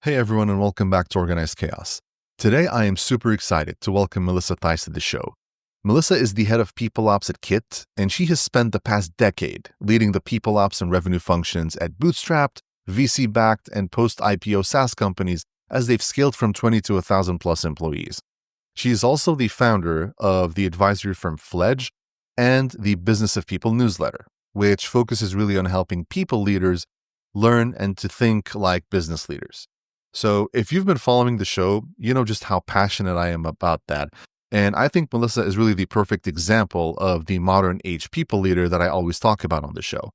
Hey everyone, and welcome back to Organized Chaos. Today I am super excited to welcome Melissa Theiss to the show. Melissa is the head of People Ops at Kit, and she has spent the past decade leading the People Ops and revenue functions at bootstrapped, VC-backed, and post-IPO SaaS companies as they've scaled from 20 to 1,000 plus employees. She is also the founder of the advisory firm Fledge and the Business of People newsletter, which focuses really on helping people leaders learn and to think like business leaders. So if you've been following the show, you know just how passionate I am about that. And I think Melissa is really the perfect example of the modern age people leader that I always talk about on the show.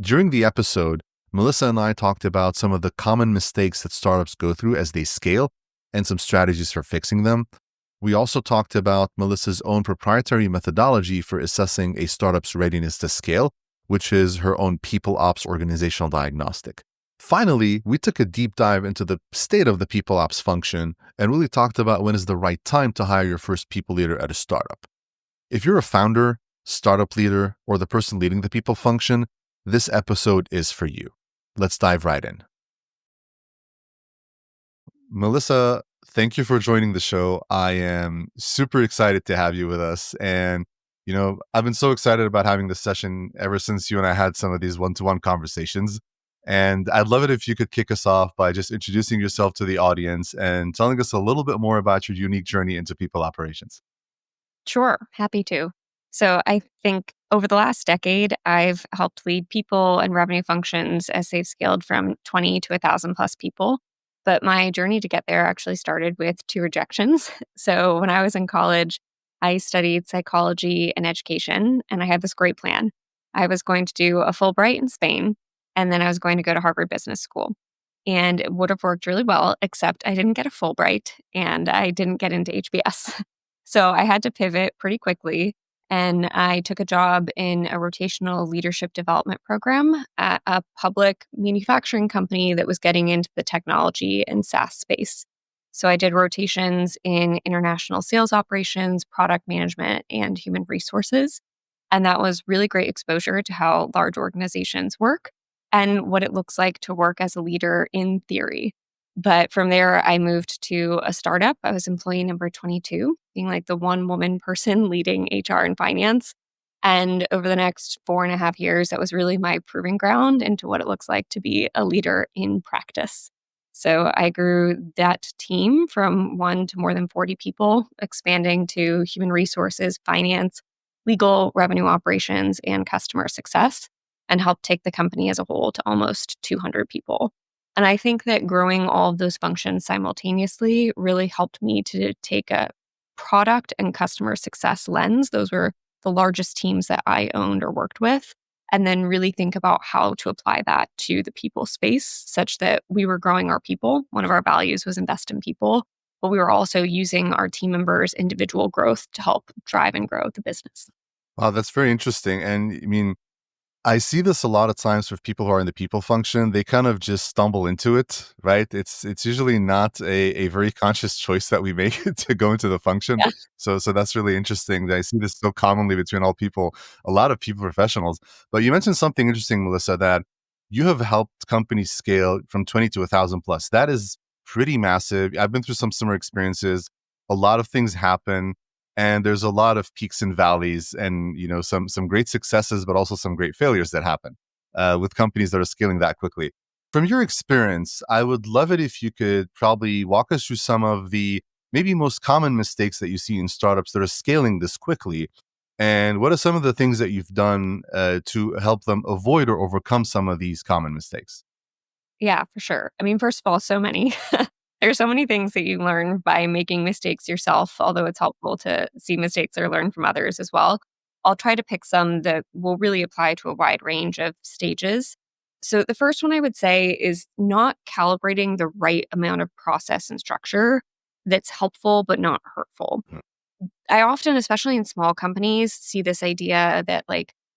During the episode, Melissa and I talked about some of the common mistakes that startups go through as they scale and some strategies for fixing them. We also talked about Melissa's own proprietary methodology for assessing a startup's readiness to scale, which is her own People Ops Organizational Diagnostic. Finally, we took a deep dive into the state of the People Ops function and really talked about when is the right time to hire your first people leader at a startup. If you're a founder, startup leader, or the person leading the people function, this episode is for you. Let's dive right in. Melissa, thank you for joining the show. I am super excited to have you with us. And, I've been so excited about having this session ever since you and I had some of these one-to-one conversations. And I'd love it if you could kick us off by just introducing yourself to the audience and telling us a little bit more about your unique journey into people operations. Sure, happy to. So I think over the last decade, I've helped lead people and revenue functions as they've scaled from 20 to 1,000 plus people. But my journey to get there actually started with 2 rejections. So when I was in college, I studied psychology and education, and I had this great plan. I was going to do a Fulbright in Spain, and then I was going to go to Harvard Business School. And it would have worked really well, except I didn't get a Fulbright and I didn't get into HBS. So I had to pivot pretty quickly. And I took a job in a rotational leadership development program at a public manufacturing company that was getting into the technology and SaaS space. So I did rotations in international sales operations, product management, and human resources. And that was really great exposure to how large organizations work and what it looks like to work as a leader in theory. But from there, I moved to a startup. I was employee number 22, being like the one woman person leading HR and finance. And over the next 4.5 years, that was really my proving ground into what it looks like to be a leader in practice. So I grew that team from 1 to more than 40 people, expanding to human resources, finance, legal, revenue operations, and customer success, and helped take the company as a whole to almost 200 people. And I think that growing all of those functions simultaneously really helped me to take a product and customer success lens. Those were the largest teams that I owned or worked with. And then really think about how to apply that to the people space such that we were growing our people. One of our values was invest in people, but we were also using our team members' individual growth to help drive and grow the business. Wow, that's very interesting. And I see this a lot of times with people who are in the people function. They kind of just stumble into it, right? It's usually not a very conscious choice that we make to go into the function. Yeah. So that's really interesting. I see this so commonly between a lot of people professionals. But you mentioned something interesting, Melissa, that you have helped companies scale from 20 to 1,000 plus. That is pretty massive. I've been through some similar experiences. A lot of things happen. And there's a lot of peaks and valleys and, some great successes, but also some great failures that happen with companies that are scaling that quickly. From your experience, I would love it if you could probably walk us through some of the maybe most common mistakes that you see in startups that are scaling this quickly. And what are some of the things that you've done to help them avoid or overcome some of these common mistakes? Yeah, for sure. I mean, first of all, so many. There's so many things that you learn by making mistakes yourself, although it's helpful to see mistakes that are learned from others as well. I'll try to pick some that will really apply to a wide range of stages. So the first one I would say is not calibrating the right amount of process and structure that's helpful but not hurtful. I often, especially in small companies, see this idea that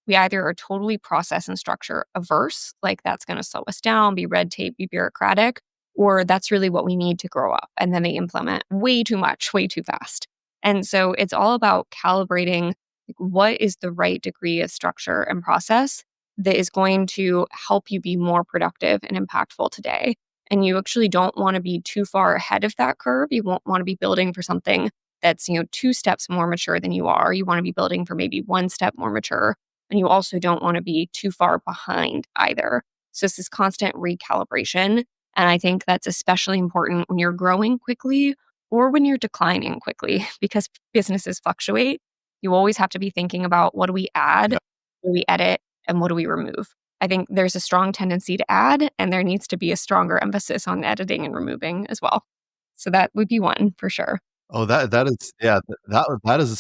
we either are totally process and structure averse, like that's going to slow us down, be red tape, be bureaucratic, or that's really what we need to grow up. And then they implement way too much, way too fast. And so it's all about calibrating Like, what is the right degree of structure and process that is going to help you be more productive and impactful today? And you actually don't want to be too far ahead of that curve. You won't want to be building for something that's, 2 steps more mature than you are. You want to be building for maybe 1 step more mature. And you also don't want to be too far behind either. So it's this constant recalibration. And I think that's especially important when you're growing quickly or when you're declining quickly because businesses fluctuate. You always have to be thinking about, what do we add, Yeah. what do we edit, and what do we remove? I think there's a strong tendency to add, and there needs to be a stronger emphasis on editing and removing as well. So that would be one for sure. Oh, that is, yeah, that is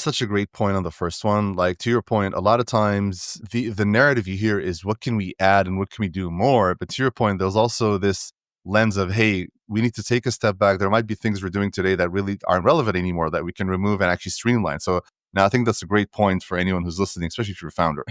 such a great point on the first one. Like, to your point, a lot of times the narrative you hear is what can we add and what can we do more? But to your point, there's also this lens of, hey, we need to take a step back. There might be things we're doing today that really aren't relevant anymore that we can remove and actually streamline. So now I think that's a great point for anyone who's listening, especially if you're a founder.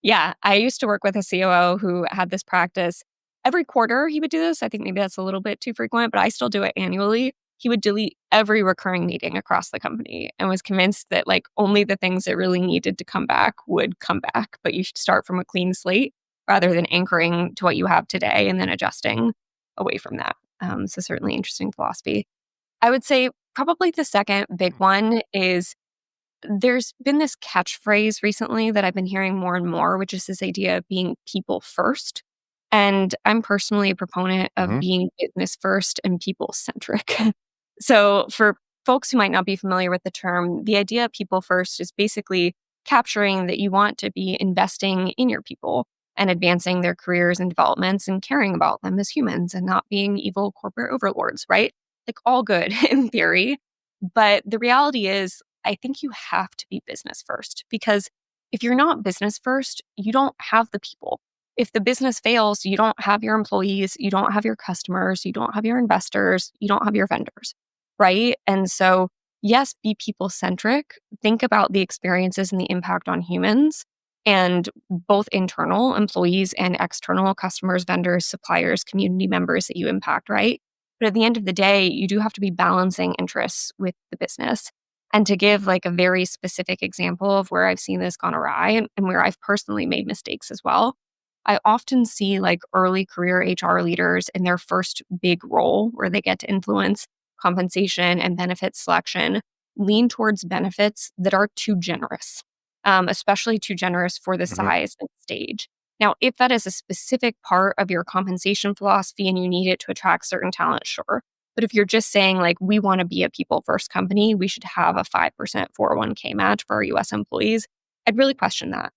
Yeah, I used to work with a COO who had this practice. Every quarter, he would do this. I think maybe that's a little bit too frequent, but I still do it annually. He would delete every recurring meeting across the company and was convinced that like only the things that really needed to come back would come back. But you should start from a clean slate rather than anchoring to what you have today and then adjusting away from that. So certainly interesting philosophy. I would say probably the second big one is, there's been this catchphrase recently that I've been hearing more and more, which is this idea of being people first. And I'm personally a proponent of Mhm. being business first and people centric. So, for folks who might not be familiar with the term, the idea of people first is basically capturing that you want to be investing in your people and advancing their careers and developments and caring about them as humans and not being evil corporate overlords, right? Like, all good in theory. But the reality is, I think you have to be business first, because if you're not business first, you don't have the people. If the business fails, you don't have your employees, you don't have your customers, you don't have your investors, you don't have your vendors, right? And so, yes, be people centric. Think about the experiences and the impact on humans, and both internal employees and external customers, vendors, suppliers, community members that you impact, right? But at the end of the day, you do have to be balancing interests with the business. And to give like a very specific example of where I've seen this gone awry and where I've personally made mistakes as well, I often see like early career HR leaders in their first big role where they get to influence compensation and benefit selection lean towards benefits that are too generous, especially too generous for the Mhm. size and stage. Now, if that is a specific part of your compensation philosophy and you need it to attract certain talent, sure. But if you're just saying, like, we want to be a people first company, we should have a 5% 401k match for our US employees, I'd really question that.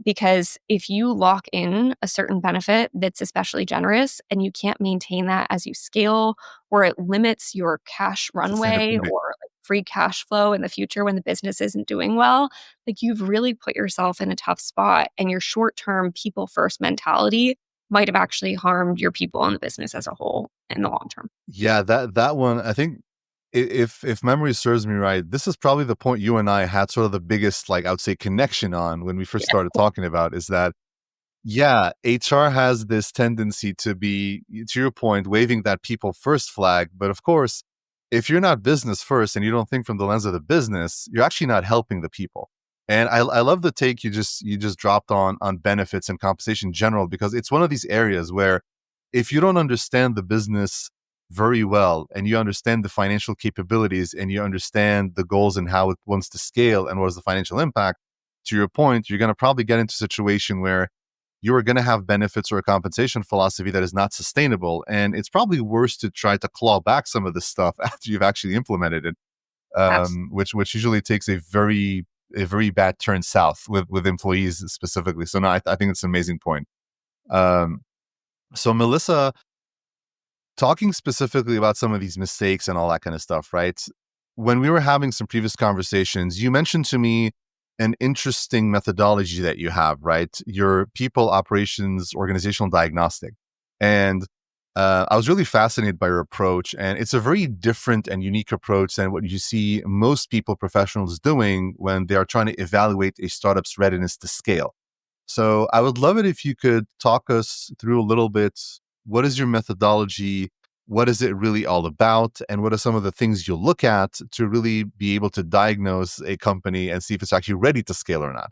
Because if you lock in a certain benefit that's especially generous and you can't maintain that as you scale, or it limits your cash runway Sustainability. or like free cash flow in the future when the business isn't doing well, like you've really put yourself in a tough spot, and your short term people first mentality might have actually harmed your people and the business as a whole in the long term. Yeah, that one, I think, if memory serves me right, this is probably the point you and I had sort of the biggest, like, I would say, connection on when we first Yeah. started talking about, is that, yeah, HR has this tendency to be, to your point, waving that people first flag. But of course, if you're not business first and you don't think from the lens of the business, you're actually not helping the people. And I love the take you just dropped on benefits and compensation in general, because it's one of these areas where if you don't understand the business very well and you understand the financial capabilities and you understand the goals and how it wants to scale and what is the financial impact, to your point, you're going to probably get into a situation where you are going to have benefits or a compensation philosophy that is not sustainable. And it's probably worse to try to claw back some of this stuff after you've actually implemented it, Absolutely. which usually takes a very bad turn south with employees specifically. So no, I think it's an amazing point. Um, so Melissa, talking specifically about some of these mistakes and all that kind of stuff, right? When we were having some previous conversations, you mentioned to me an interesting methodology that you have, right? Your People Operations Organizational Diagnostic. And I was really fascinated by your approach. And it's a very different and unique approach than what you see most people professionals doing when they are trying to evaluate a startup's readiness to scale. So I would love it if you could talk us through a little bit. What is your methodology? what is it really all about, and what are some of the things you'll look at to really be able to diagnose a company and see if it's actually ready to scale or not?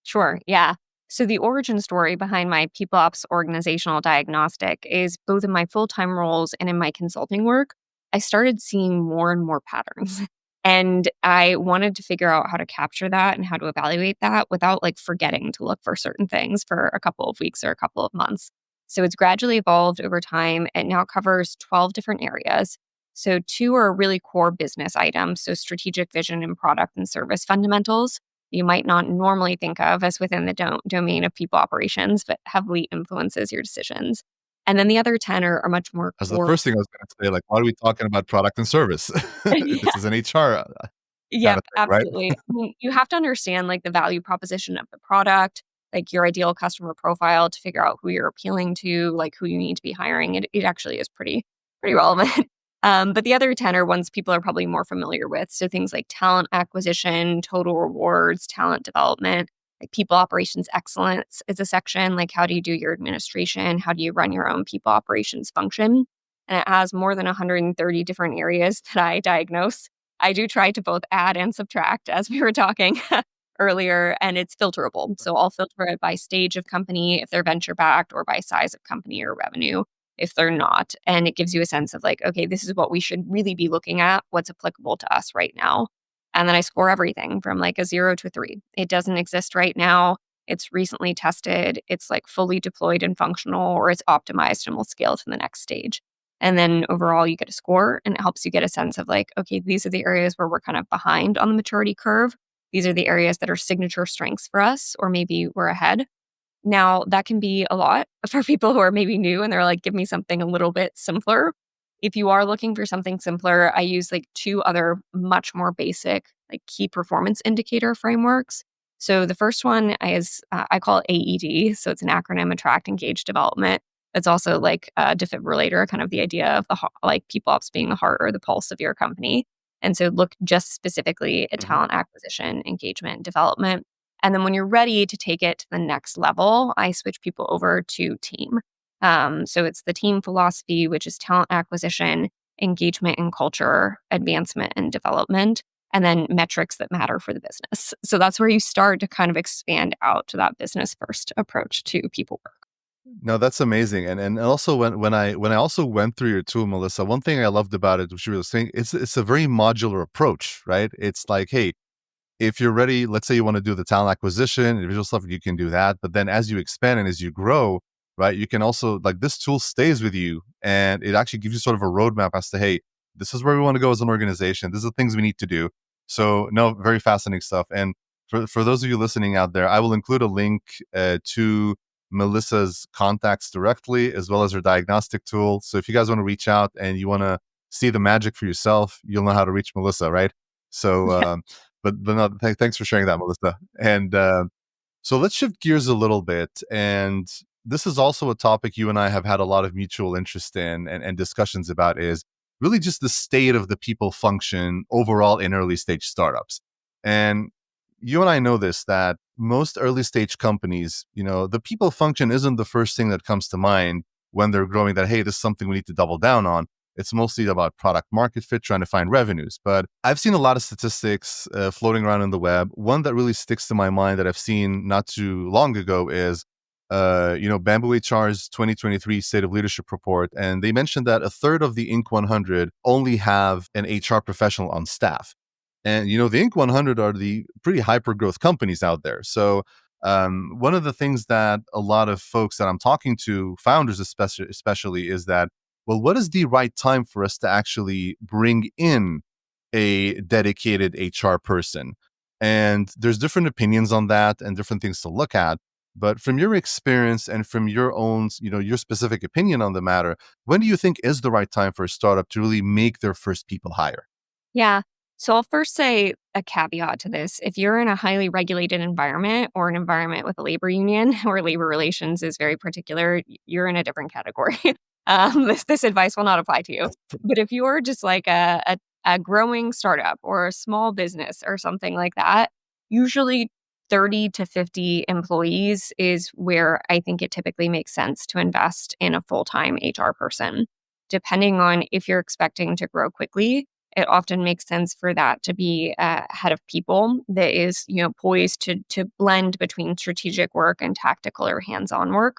Sure. Yeah. So the origin story behind my People Ops Organizational Diagnostic is both in my full-time roles and in my consulting work. I started seeing more and more patterns. And I wanted to figure out how to capture that and how to evaluate that without like forgetting to look for certain things for a couple of weeks or a couple of months. So it's gradually evolved over time. It now covers 12 different areas. So two are really core business items. So strategic vision and product and service fundamentals you might not normally think of as within the domain of people operations, but heavily influences your decisions. And then the other 10 are much more That's the core. first thing I was going to say. Like, why are we talking about product and service? This is an HR kind Yep, of thing, right? absolutely. I mean, you have to understand like the value proposition of the product, like your ideal customer profile to figure out who you're appealing to, like who you need to be hiring. It actually is pretty relevant. But the other 10 are ones people are probably more familiar with. So things like talent acquisition, total rewards, talent development, like people operations excellence is a section. Like how do you do your administration? How do you run your own people operations function? And it has more than 130 different areas that I diagnose. I do try to both add and subtract as we were talking earlier, and it's filterable. So I'll filter it by stage of company if they're venture backed or by size of company or revenue if they're not. And it gives you a sense of like, okay, this is what we should really be looking at, what's applicable to us right now. And then I score everything from like a 0 to 3. It doesn't exist right now. It's recently tested. It's like fully deployed and functional, or it's optimized and will scale to the next stage. And then overall, you get a score and it helps you get a sense of like, okay, these are the areas where we're kind of behind on the maturity curve. These are the areas that are signature strengths for us, or maybe we're ahead. Now, that can be a lot for people who are maybe new and they're like, give me something a little bit simpler. If you are looking for something simpler, I use like two other much more basic, like key performance indicator frameworks. So the first one is, I call it AED. So it's an acronym, Attract, Engage, Development. It's also like a defibrillator, kind of the idea of like people ops being the heart or the pulse of your company. And so look just specifically at Mhm. talent acquisition, engagement, development. And then when you're ready to take it to the next level, I switch people over to team. So it's the team philosophy, which is talent acquisition, engagement and culture, advancement and development, and then metrics that matter for the business. So that's where you start to kind of expand out to that business first approach to people work. No, that's amazing. And also when I also went through your tool, Melissa, one thing I loved about it, which you were saying, it's a very modular approach, right? It's like, hey, if you're ready, let's say you want to do the talent acquisition, individual stuff, you can do that. But then as you expand and as you grow, right, you can also like this tool stays with you and it actually gives you sort of a roadmap as to, hey, this is where we want to go as an organization. These are the things we need to do. So no, very fascinating stuff. And for those of you listening out there, I will include a link to Melissa's contacts directly, as well as her diagnostic tool. So if you guys want to reach out and you want to see the magic for yourself, you'll know how to reach Melissa, right? So but no, thanks for sharing that, Melissa. And so let's shift gears a little bit. And this is also a topic you and I have had a lot of mutual interest in and discussions about is really just the state of the people function overall in early stage startups. And you and I know this, that most early stage companies, the people function isn't the first thing that comes to mind when they're growing that, hey, this is something we need to double down on. It's mostly about product market fit, trying to find revenues. But I've seen a lot of statistics floating around on the web. One that really sticks to my mind that I've seen not too long ago is, Bamboo HR's 2023 State of Leadership Report. And they mentioned that a third of the Inc. 100 only have an HR professional on staff. And, the Inc. 100 are the pretty hyper growth companies out there. So one of the things that a lot of folks that I'm talking to, founders especially, is that, well, what is the right time for us to actually bring in a dedicated HR person? And there's different opinions on that and different things to look at. But from your experience and from your own, your specific opinion on the matter, when do you think is the right time for a startup to really make their first people hire? Yeah. So I'll first say a caveat to this. If you're in a highly regulated environment or an environment with a labor union where labor relations is very particular, you're in a different category. This advice will not apply to you. But if you're just like a growing startup or a small business or something like that, usually 30 to 50 employees is where I think it typically makes sense to invest in a full-time HR person. depending on if you're expecting to grow quickly, it often makes sense for that to be a head of people that is, poised to blend between strategic work and tactical or hands-on work.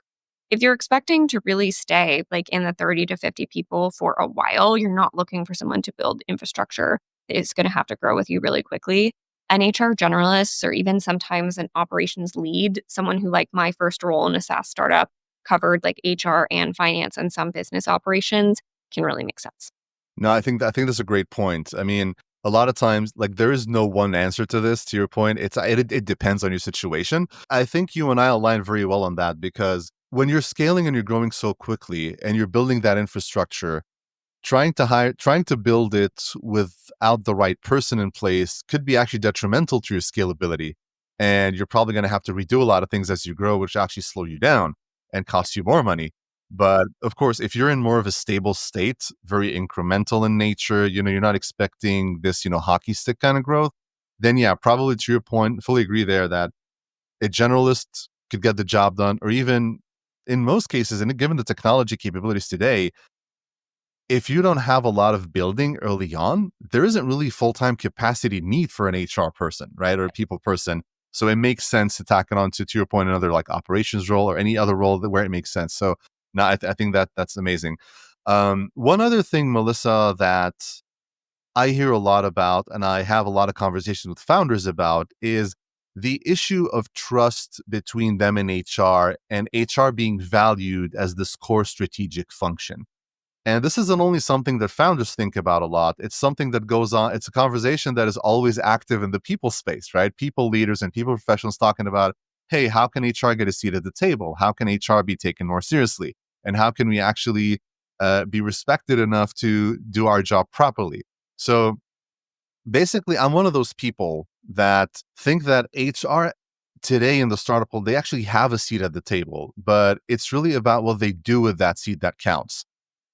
If you're expecting to really stay like in the 30 to 50 people for a while, you're not looking for someone to build infrastructure that is going to have to grow with you really quickly. An HR generalist or even sometimes an operations lead, someone who like my first role in a SaaS startup covered like HR and finance and some business operations can really make sense. No, I think that's a great point. I mean, a lot of times, like there is no one answer to this. To your point, it depends on your situation. I think you and I align very well on that because when you're scaling and you're growing so quickly and you're building that infrastructure, trying to build it without the right person in place could be actually detrimental to your scalability. And you're probably going to have to redo a lot of things as you grow, which actually slow you down and cost you more money. But of course, if you're in more of a stable state, very incremental in nature, you're not expecting this, hockey stick kind of growth, then yeah, probably to your point, fully agree there that a generalist could get the job done, or even in most cases, and given the technology capabilities today, if you don't have a lot of building early on, there isn't really full-time capacity need for an HR person, right? Or a people person. So it makes sense to tack it on to your point, another like operations role or any other role where it makes sense. So no, I think that's amazing. One other thing, Melissa, that I hear a lot about and I have a lot of conversations with founders about is the issue of trust between them and HR being valued as this core strategic function. And this isn't only something that founders think about a lot. It's something that goes on. It's a conversation that is always active in the people space, right? People leaders and people professionals talking about, hey, how can HR get a seat at the table? How can HR be taken more seriously? And how can we actually be respected enough to do our job properly? So basically, I'm one of those people that think that HR today in the startup world, they actually have a seat at the table, but it's really about what they do with that seat that counts.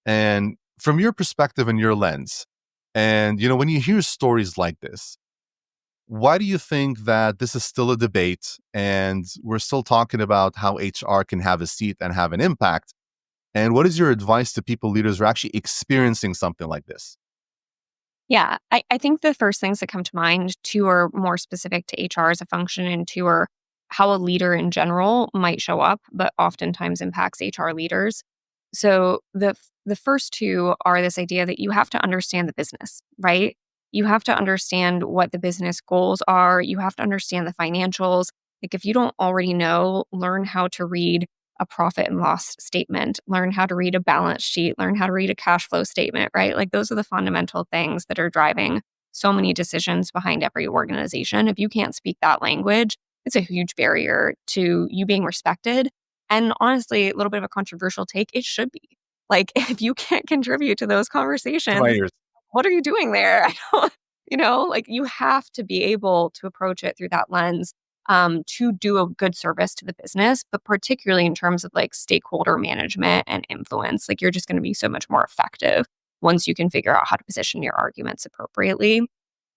And from your perspective and your lens, and when you hear stories like this, why do you think that this is still a debate and we're still talking about how HR can have a seat and have an impact? And what is your advice to people leaders who are actually experiencing something like this? Yeah, I think the first things that come to mind, two are more specific to HR as a function, and two are how a leader in general might show up, but oftentimes impacts HR leaders. So the first two are this idea that you have to understand the business, right? You have to understand what the business goals are. You have to understand the financials. Like if you don't already know, learn how to read a profit and loss statement, learn how to read a balance sheet, learn how to read a cash flow statement, right? Like those are the fundamental things that are driving so many decisions behind every organization. If you can't speak that language, it's a huge barrier to you being respected. And honestly, a little bit of a controversial take, it should be. Like if you can't contribute to those To my conversations, ears. what are you doing there? I don't, like you have to be able to approach it through that lens to do a good service to the business, but particularly in terms of like stakeholder management and influence. Like you're just going to be so much more effective once you can figure out how to position your arguments appropriately.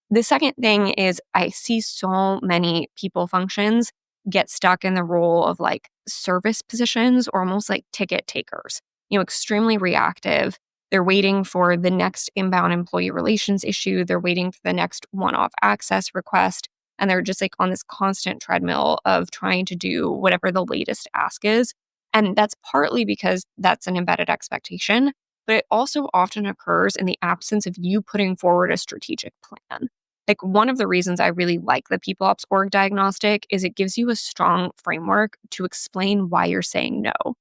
The second thing is I see so many people functions get stuck in the role of like service positions or almost like ticket takers, extremely reactive. They're waiting for the next inbound employee relations issue. They're waiting for the next one-off access request. And they're just like on this constant treadmill of trying to do whatever the latest ask is. And that's partly because that's an embedded expectation, but it also often occurs in the absence of you putting forward a strategic plan. Like one of the reasons I really like the People Ops Org Diagnostic is it gives you a strong framework to explain why you're saying no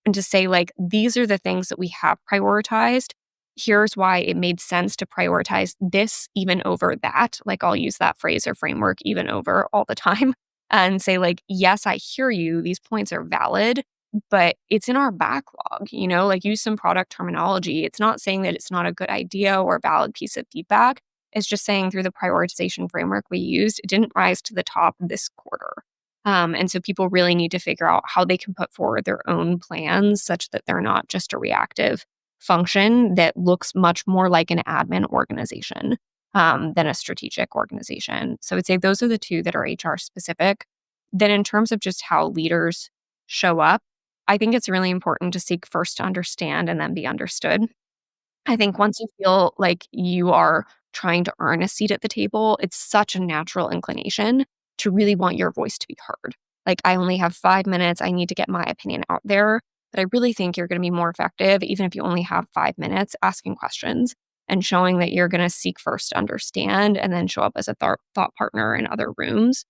and to say, like, these are the things that we have prioritized. Here's why it made sense to prioritize this even over that. Like, I'll use that phrase or framework even over all the time and say, like, yes, I hear you. These points are valid, but it's in our backlog, like use some product terminology. It's not saying that it's not a good idea or a valid piece of feedback. It's just saying through the prioritization framework we used, it didn't rise to the top this quarter. And so people really need to figure out how they can put forward their own plans such that they're not just a reactive function that looks much more like an admin organization than a strategic organization. So I would say those are the two that are HR specific. Then, in terms of just how leaders show up, I think it's really important to seek first to understand and then be understood. I think once you feel like you are trying to earn a seat at the table, it's such a natural inclination to really want your voice to be heard. Like, I only have 5 minutes. I need to get my opinion out there. But I really think you're going to be more effective, even if you only have 5 minutes, asking questions and showing that you're going to seek first to understand and then show up as a thought partner in other rooms.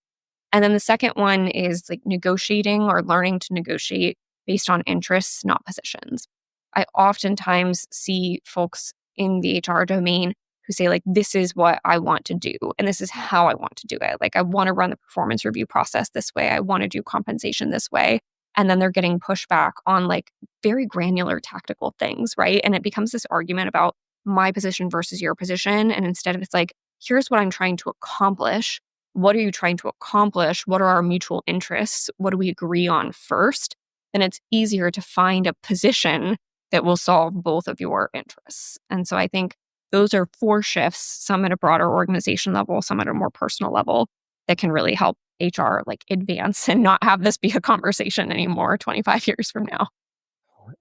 And then the second one is like negotiating or learning to negotiate based on interests, not positions. I oftentimes see folks in the HR domain who say, like, this is what I want to do, and this is how I want to do it. Like, I want to run the performance review process this way. I want to do compensation this way. And then they're getting pushback on like very granular tactical things, right? And it becomes this argument about my position versus your position. And instead of it's like, here's what I'm trying to accomplish. What are you trying to accomplish? What are our mutual interests? What do we agree on first? Then it's easier to find a position that will solve both of your interests. And so I think those are four shifts, some at a broader organization level, some at a more personal level, that can really help HR like advance and not have this be a conversation anymore 25 years from now.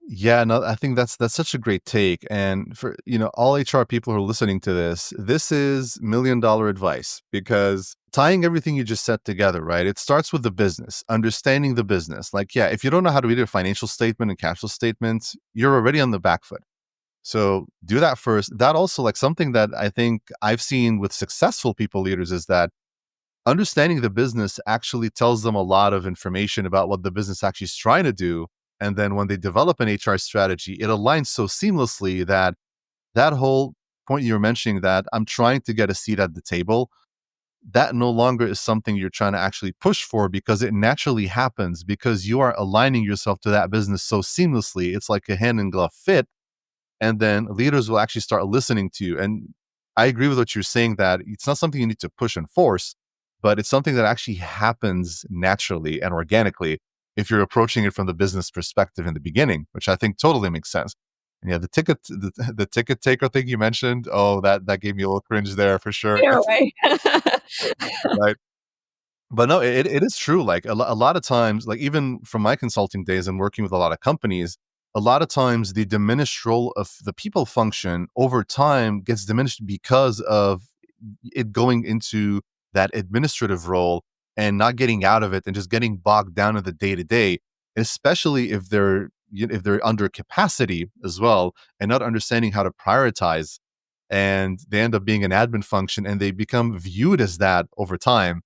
Yeah, no, I think that's such a great take. And for all HR people who are listening to this, this is $1 million advice because tying everything you just said together, right? It starts with the business, understanding the business. Like, yeah, if you don't know how to read a financial statement and cash flow statements, you're already on the back foot. So do that first. That also, like, something that I think I've seen with successful people leaders is that understanding the business actually tells them a lot of information about what the business actually is trying to do. And then when they develop an HR strategy, it aligns so seamlessly that that whole point you were mentioning, that I'm trying to get a seat at the table, that no longer is something you're trying to actually push for because it naturally happens because you are aligning yourself to that business so seamlessly. It's like a hand in glove fit. And then leaders will actually start listening to you. And I agree with what you're saying, that it's not something you need to push and force, but it's something that actually happens naturally and organically if you're approaching it from the business perspective in the beginning, which I think totally makes sense. And yeah, the ticket taker thing you mentioned, oh, that gave me a little cringe there for sure. Either way. Right. But no, it is true. Like a lot of times, like even from my consulting days and working with a lot of companies, a lot of times the diminished role of the people function over time gets diminished because of it going into that administrative role and not getting out of it and just getting bogged down in the day to day, especially if if they're under capacity as well and not understanding how to prioritize, and they end up being an admin function and they become viewed as that over time.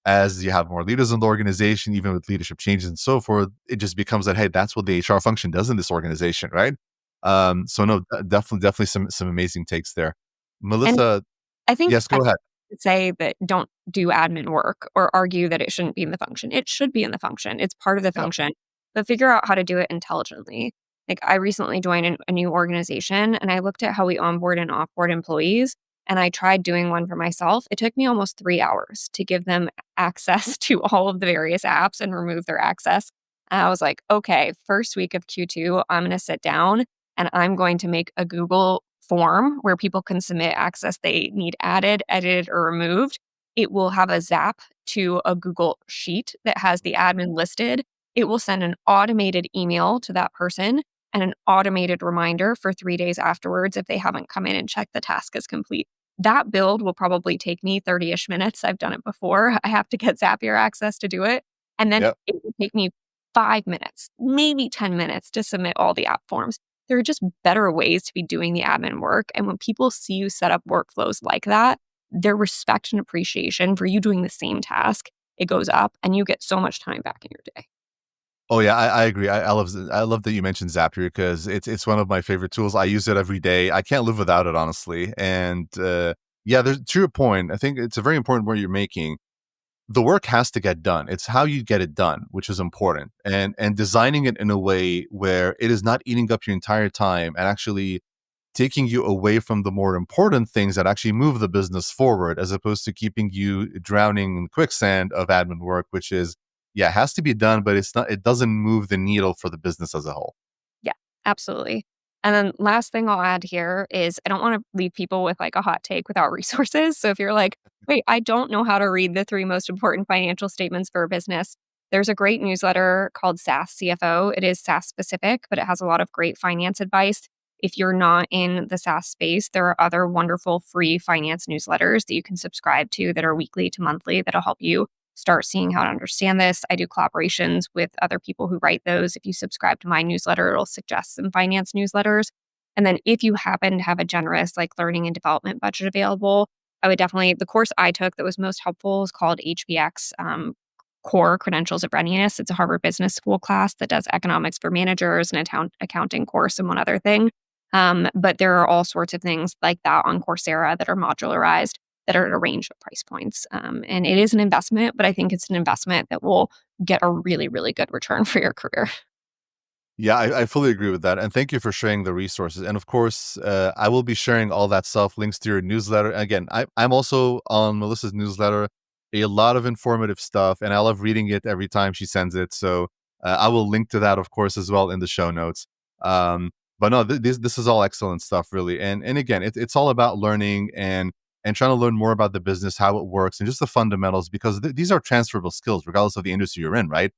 As you have more leaders in the organization, even with leadership changes and so forth, it just becomes that, hey, that's what the HR function does in this organization, right? So no, definitely some amazing takes there. And Melissa, I think yes, I go ahead. would say that don't do admin work or argue that it shouldn't be in the function. It should be in the function. It's part of the Yep, function, but figure out how to do it intelligently. Like, I recently joined a new organization and I looked at how we onboard and offboard employees, and I tried doing one for myself. It took me almost 3 hours to give them access to all of the various apps and remove their access. And I was like, okay, first week of Q2, I'm going to sit down and I'm going to make a Google form where people can submit access they need added, edited, or removed. It will have a zap to a Google sheet that has the admin listed. It will send an automated email to that person and an automated reminder for 3 days afterwards if they haven't come in and checked the task is complete. That build will probably take me 30-ish minutes. I've done it before. I have to get Zapier access to do it. And then yep. it will take me 5 minutes, maybe 10 minutes to submit all the app forms. There are just better ways to be doing the admin work. And when people see you set up workflows like that, their respect and appreciation for you doing the same task, it goes up and you get so much time back in your day. Oh yeah, I agree. I love that you mentioned Zapier because it's one of my favorite tools. I use it every day. I can't live without it, honestly. And yeah, there's to your point. I think it's a very important point you're making. The work has to get done. It's how you get it done, which is important. And designing it in a way where it is not eating up your entire time and actually taking you away from the more important things that actually move the business forward, as opposed to keeping you drowning in quicksand of admin work, which is, yeah, it has to be done, but it doesn't move the needle for the business as a whole. Yeah, absolutely. And then last thing I'll add here is I don't want to leave people with like a hot take without resources. So if you're like, wait, I don't know how to read the three most important financial statements for a business, there's a great newsletter called SaaS CFO. It is SaaS specific, but it has a lot of great finance advice. if you're not in the SaaS space, there are other wonderful free finance newsletters that you can subscribe to that are weekly to monthly that'll help you start seeing how to understand this. I do collaborations with other people who write those. If you subscribe to my newsletter, it'll suggest some finance newsletters. And then if you happen to have a generous like learning and development budget available, I would definitely, the course I took that was most helpful is called HBX Core Credentials of Readiness. It's a Harvard Business School class that does economics for managers and accounting course and one other thing. But there are all sorts of things like that on Coursera that are modularized that are at a range of price points. And it is an investment, but I think it's an investment that will get a really, really good return for your career. Yeah, I fully agree with that. And thank you for sharing the resources. And of course, I will be sharing all that stuff, links to your newsletter. Again, I'm also on Melissa's newsletter, a lot of informative stuff, and I love reading it every time she sends it. So I will link to that, of course, as well in the show notes. But no, this is all excellent stuff, really. And again, it's all about learning and trying to learn more about the business, how it works, and just the fundamentals, because these are transferable skills, regardless of the industry you're in, right?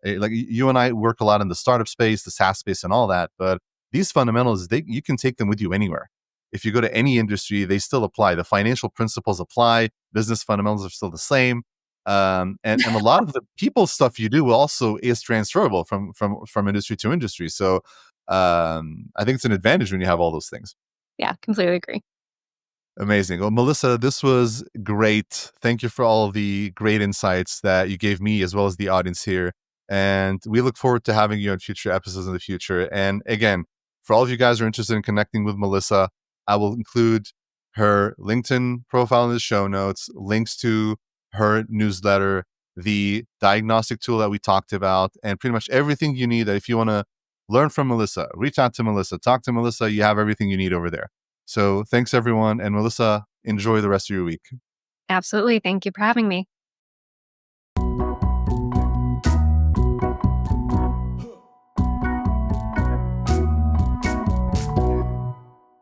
Like you and I work a lot in the startup space, the SaaS space, and all that. But these fundamentals, you can take them with you anywhere. If you go to any industry, they still apply. The financial principles apply. Business fundamentals are still the same. And a lot of the people stuff you do also is transferable from industry to industry. So I think it's an advantage when you have all those things. Yeah, completely agree. Amazing. Well, Melissa, this was great. Thank you for all of the great insights that you gave me as well as the audience here. And we look forward to having you on future episodes in the future. And again, for all of you guys who are interested in connecting with Melissa, I will include her LinkedIn profile in the show notes, links to her newsletter, the diagnostic tool that we talked about, and pretty much everything you need that if you want to learn from Melissa, reach out to Melissa, talk to Melissa, you have everything you need over there. So thanks, everyone. And Melissa, enjoy the rest of your week. Absolutely. Thank you for having me.